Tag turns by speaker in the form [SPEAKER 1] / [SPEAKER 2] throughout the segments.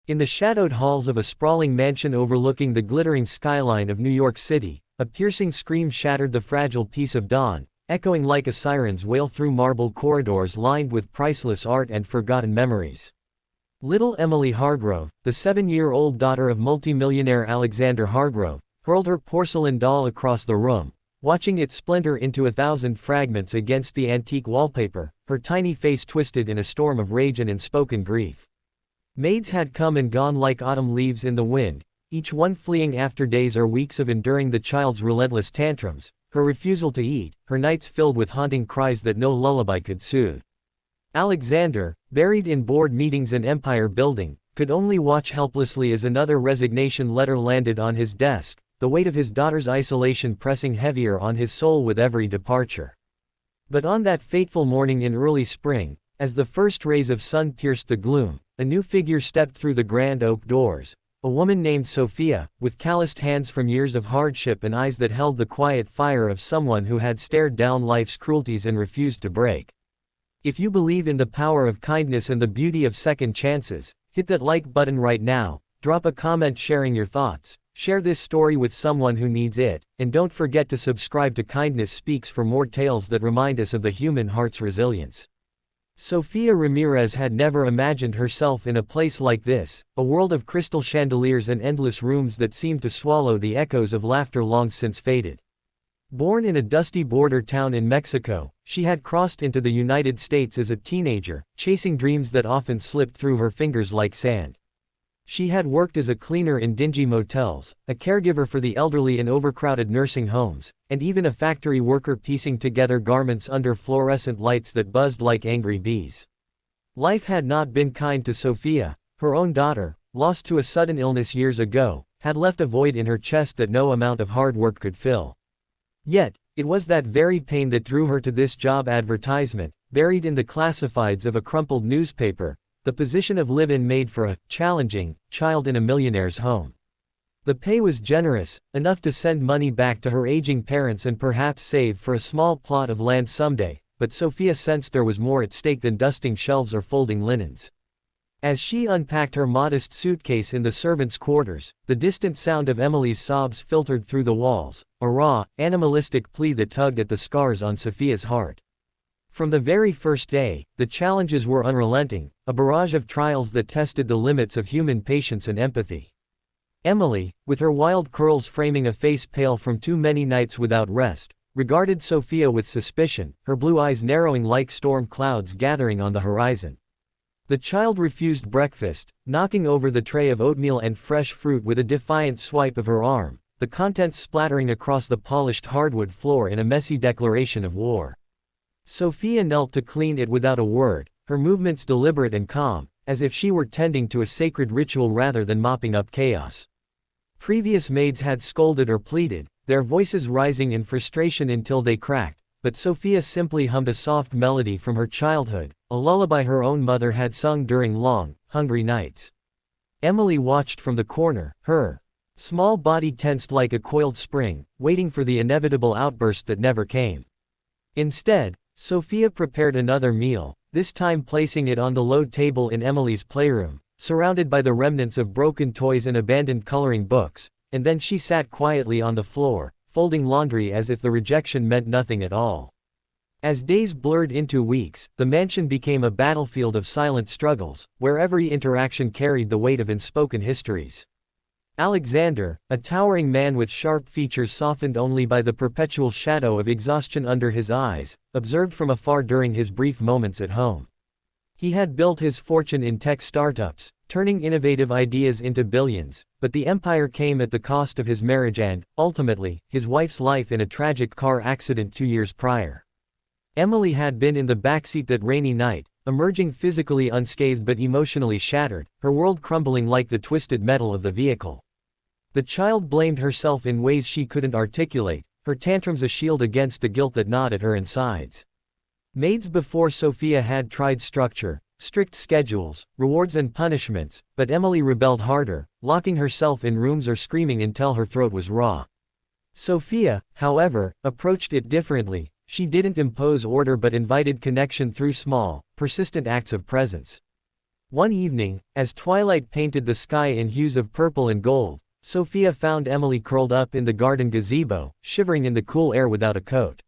[SPEAKER 1] In the shadowed halls of a sprawling mansion overlooking the glittering skyline of New York City, a piercing scream shattered the fragile peace of dawn, echoing like a siren's wail through marble corridors lined with priceless art and forgotten memories. Little Emily Hargrove, the 7-year-old daughter of multimillionaire Alexander Hargrove, hurled her porcelain doll across the room, watching it splinter into 1,000 fragments against the antique wallpaper, her tiny face twisted in a storm of rage and unspoken grief. Maids had come and gone like autumn leaves in the wind, each one fleeing after days or weeks of enduring the child's relentless tantrums, her refusal to eat, her nights filled with haunting cries that no lullaby could soothe. Alexander, buried in board meetings and empire building, could only watch helplessly as another resignation letter landed on his desk, the weight of his daughter's isolation pressing heavier on his soul with every departure. But on that fateful morning in early spring, as the first rays of sun pierced the gloom, a new figure stepped through the grand oak doors, a woman named Sophia, with calloused hands from years of hardship and eyes that held the quiet fire of someone who had stared down life's cruelties and refused to break. If you believe in the power of kindness and the beauty of second chances, hit that like button right now, drop a comment sharing your thoughts, share this story with someone who needs it, and don't forget to subscribe to Kindness Speaks for more tales that remind us of the human heart's resilience. Sophia Ramirez had never imagined herself in a place like this, a world of crystal chandeliers and endless rooms that seemed to swallow the echoes of laughter long since faded. Born in a dusty border town in Mexico, she had crossed into the United States as a teenager, chasing dreams that often slipped through her fingers like sand. She had worked as a cleaner in dingy motels, a caregiver for the elderly in overcrowded nursing homes, and even a factory worker piecing together garments under fluorescent lights that buzzed like angry bees. Life had not been kind to Sophia. Her own daughter, lost to a sudden illness years ago, had left a void in her chest that no amount of hard work could fill. Yet, it was that very pain that drew her to this job advertisement, buried in the classifieds of a crumpled newspaper, the position of live-in maid for a challenging child in a millionaire's home. The pay was generous, enough to send money back to her aging parents and perhaps save for a small plot of land someday, but Sophia sensed there was more at stake than dusting shelves or folding linens. As she unpacked her modest suitcase in the servants' quarters, the distant sound of Emily's sobs filtered through the walls, a raw, animalistic plea that tugged at the scars on Sophia's heart. From the very first day, the challenges were unrelenting, a barrage of trials that tested the limits of human patience and empathy. Emily, with her wild curls framing a face pale from too many nights without rest, regarded Sophia with suspicion, her blue eyes narrowing like storm clouds gathering on the horizon. The child refused breakfast, knocking over the tray of oatmeal and fresh fruit with a defiant swipe of her arm, the contents splattering across the polished hardwood floor in a messy declaration of war. Sophia knelt to clean it without a word, her movements deliberate and calm, as if she were tending to a sacred ritual rather than mopping up chaos. Previous maids had scolded or pleaded, their voices rising in frustration until they cracked, but Sophia simply hummed a soft melody from her childhood, a lullaby her own mother had sung during long, hungry nights. Emily watched from the corner, her small body tensed like a coiled spring, waiting for the inevitable outburst that never came. Instead, Sophia prepared another meal, this time placing it on the low table in Emily's playroom, surrounded by the remnants of broken toys and abandoned coloring books, and then she sat quietly on the floor, folding laundry as if the rejection meant nothing at all. As days blurred into weeks, the mansion became a battlefield of silent struggles, where every interaction carried the weight of unspoken histories. Alexander, a towering man with sharp features softened only by the perpetual shadow of exhaustion under his eyes, observed from afar during his brief moments at home. He had built his fortune in tech startups, turning innovative ideas into billions, but the empire came at the cost of his marriage and, ultimately, his wife's life in a tragic car accident 2 years prior. Emily had been in the backseat that rainy night, emerging physically unscathed but emotionally shattered, her world crumbling like the twisted metal of the vehicle. The child blamed herself in ways she couldn't articulate, her tantrums a shield against the guilt that gnawed at her insides. Maids before Sophia had tried structure, strict schedules, rewards and punishments, but Emily rebelled harder, locking herself in rooms or screaming until her throat was raw. Sophia, however, approached it differently. She didn't impose order but invited connection through small, persistent acts of presence. One evening, as twilight painted the sky in hues of purple and gold, Sophia found Emily curled up in the garden gazebo, shivering in the cool air without a coat.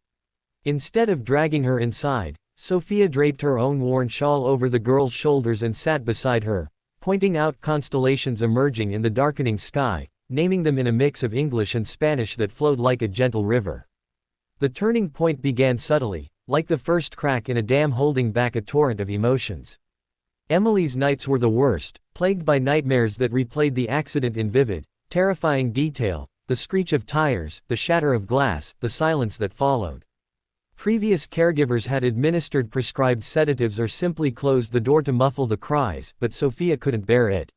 [SPEAKER 1] Instead of dragging her inside, Sophia draped her own worn shawl over the girl's shoulders and sat beside her, pointing out constellations emerging in the darkening sky, naming them in a mix of English and Spanish that flowed like a gentle river. The turning point began subtly, like the first crack in a dam holding back a torrent of emotions. Emily's nights were the worst, plagued by nightmares that replayed the accident in vivid, terrifying detail, the screech of tires, the shatter of glass, the silence that followed. Previous caregivers had administered prescribed sedatives or simply closed the door to muffle the cries, but Sophia couldn't bear it.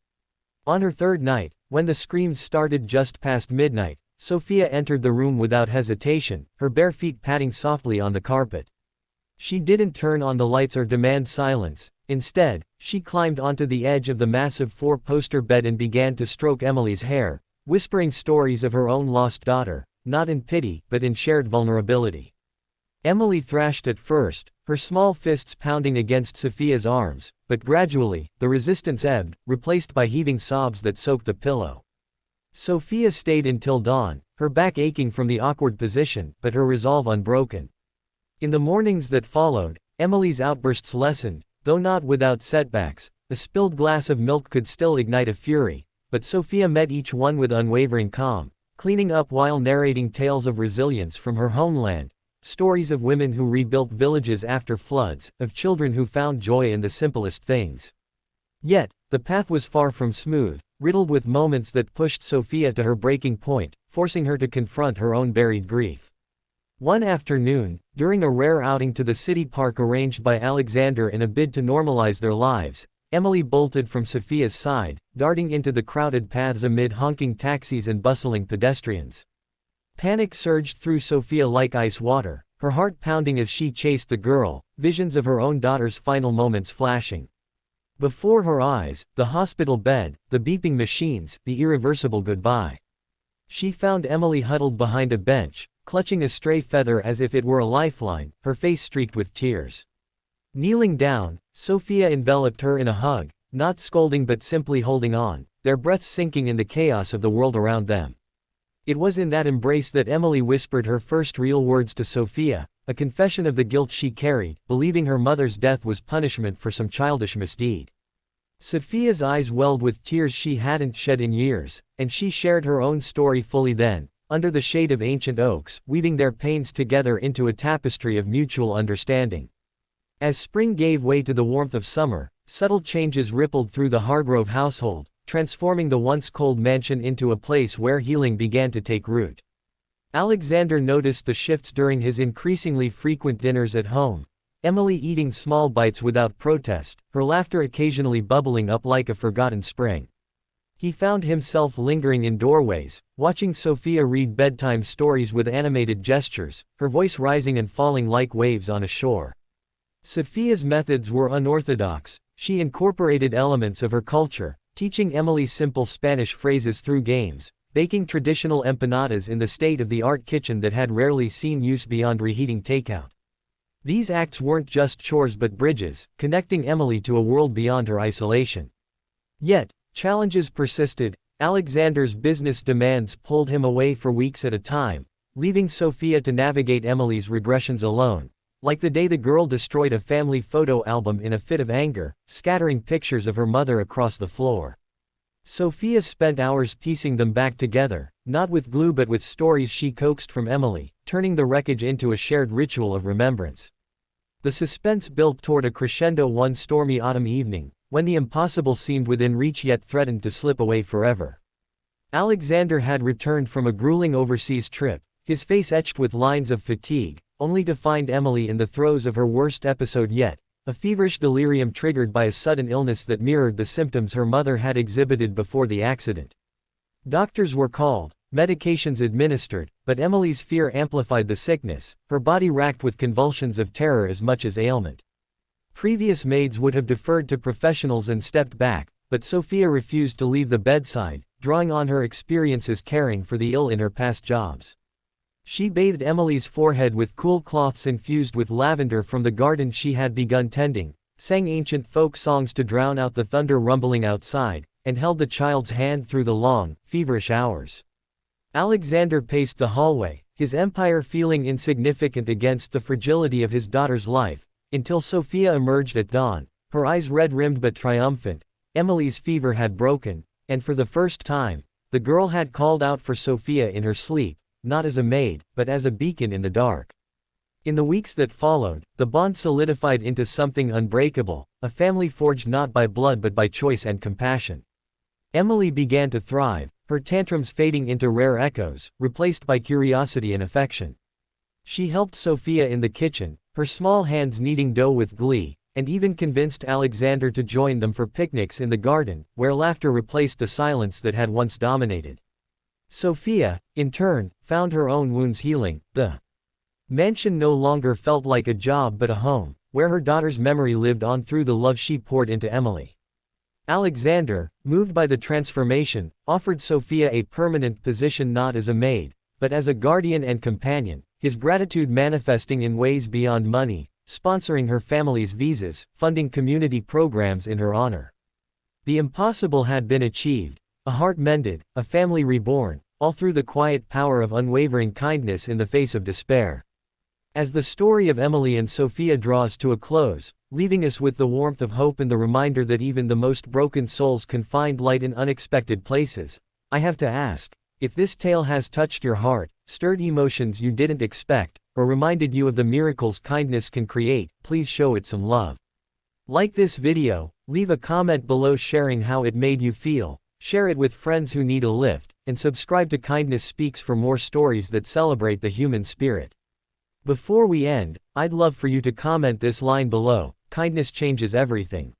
[SPEAKER 1] On her third night, when the screams started just past midnight, Sophia entered the room without hesitation, her bare feet patting softly on the carpet. She didn't turn on the lights or demand silence. Instead, she climbed onto the edge of the massive four-poster bed and began to stroke Emily's hair, whispering stories of her own lost daughter, not in pity, but in shared vulnerability. Emily thrashed at first, her small fists pounding against Sophia's arms, but gradually, the resistance ebbed, replaced by heaving sobs that soaked the pillow. Sophia stayed until dawn, her back aching from the awkward position, but her resolve unbroken. In the mornings that followed, Emily's outbursts lessened, though not without setbacks. A spilled glass of milk could still ignite a fury, but Sophia met each one with unwavering calm, cleaning up while narrating tales of resilience from her homeland, stories of women who rebuilt villages after floods, of children who found joy in the simplest things. Yet, the path was far from smooth, riddled with moments that pushed Sophia to her breaking point, forcing her to confront her own buried grief. One afternoon, during a rare outing to the city park arranged by Alexander in a bid to normalize their lives, Emily bolted from Sophia's side, darting into the crowded paths amid honking taxis and bustling pedestrians. Panic surged through Sophia like ice water, her heart pounding as she chased the girl, visions of her own daughter's final moments flashing before her eyes: the hospital bed, the beeping machines, the irreversible goodbye. She found Emily huddled behind a bench, clutching a stray feather as if it were a lifeline, her face streaked with tears. Kneeling down, Sophia enveloped her in a hug, not scolding but simply holding on, their breaths sinking in the chaos of the world around them. It was in that embrace that Emily whispered her first real words to Sophia, a confession of the guilt she carried, believing her mother's death was punishment for some childish misdeed. Sophia's eyes welled with tears she hadn't shed in years, and she shared her own story fully then, under the shade of ancient oaks, weaving their pains together into a tapestry of mutual understanding. As spring gave way to the warmth of summer, subtle changes rippled through the Hargrove household, transforming the once cold mansion into a place where healing began to take root. Alexander noticed the shifts during his increasingly frequent dinners at home, Emily eating small bites without protest, her laughter occasionally bubbling up like a forgotten spring. He found himself lingering in doorways, watching Sophia read bedtime stories with animated gestures, her voice rising and falling like waves on a shore. Sophia's methods were unorthodox. She incorporated elements of her culture, teaching Emily simple Spanish phrases through games, baking traditional empanadas in the state-of-the-art kitchen that had rarely seen use beyond reheating takeout. These acts weren't just chores but bridges, connecting Emily to a world beyond her isolation. Yet, challenges persisted. Alexander's business demands pulled him away for weeks at a time, leaving Sophia to navigate Emily's regressions alone, like the day the girl destroyed a family photo album in a fit of anger, scattering pictures of her mother across the floor. Sophia spent hours piecing them back together, not with glue but with stories she coaxed from Emily, turning the wreckage into a shared ritual of remembrance. The suspense built toward a crescendo one stormy autumn evening, when the impossible seemed within reach yet threatened to slip away forever. Alexander had returned from a grueling overseas trip, his face etched with lines of fatigue, only to find Emily in the throes of her worst episode yet, a feverish delirium triggered by a sudden illness that mirrored the symptoms her mother had exhibited before the accident. Doctors were called, medications administered, but Emily's fear amplified the sickness, her body racked with convulsions of terror as much as ailment. Previous maids would have deferred to professionals and stepped back, but Sophia refused to leave the bedside, drawing on her experiences caring for the ill in her past jobs. She bathed Emily's forehead with cool cloths infused with lavender from the garden she had begun tending, sang ancient folk songs to drown out the thunder rumbling outside, and held the child's hand through the long, feverish hours. Alexander paced the hallway, his empire feeling insignificant against the fragility of his daughter's life, until Sophia emerged at dawn, her eyes red-rimmed but triumphant. Emily's fever had broken, and for the first time, the girl had called out for Sophia in her sleep, not as a maid, but as a beacon in the dark. In the weeks that followed, the bond solidified into something unbreakable, a family forged not by blood but by choice and compassion. Emily began to thrive, her tantrums fading into rare echoes, replaced by curiosity and affection. She helped Sophia in the kitchen, her small hands kneading dough with glee, and even convinced Alexander to join them for picnics in the garden, where laughter replaced the silence that had once dominated. Sophia, in turn, found her own wounds healing. The mansion no longer felt like a job but a home, where her daughter's memory lived on through the love she poured into Emily. Alexander, moved by the transformation, offered Sophia a permanent position not as a maid, but as a guardian and companion, his gratitude manifesting in ways beyond money, sponsoring her family's visas, funding community programs in her honor. The impossible had been achieved, a heart mended, a family reborn, all through the quiet power of unwavering kindness in the face of despair. As the story of Emily and Sophia draws to a close, leaving us with the warmth of hope and the reminder that even the most broken souls can find light in unexpected places, I have to ask, if this tale has touched your heart, stirred emotions you didn't expect, or reminded you of the miracles kindness can create, please show it some love. Like this video, leave a comment below sharing how it made you feel, share it with friends who need a lift, and subscribe to Kindness Speaks for more stories that celebrate the human spirit. Before we end, I'd love for you to comment this line below: kindness changes everything.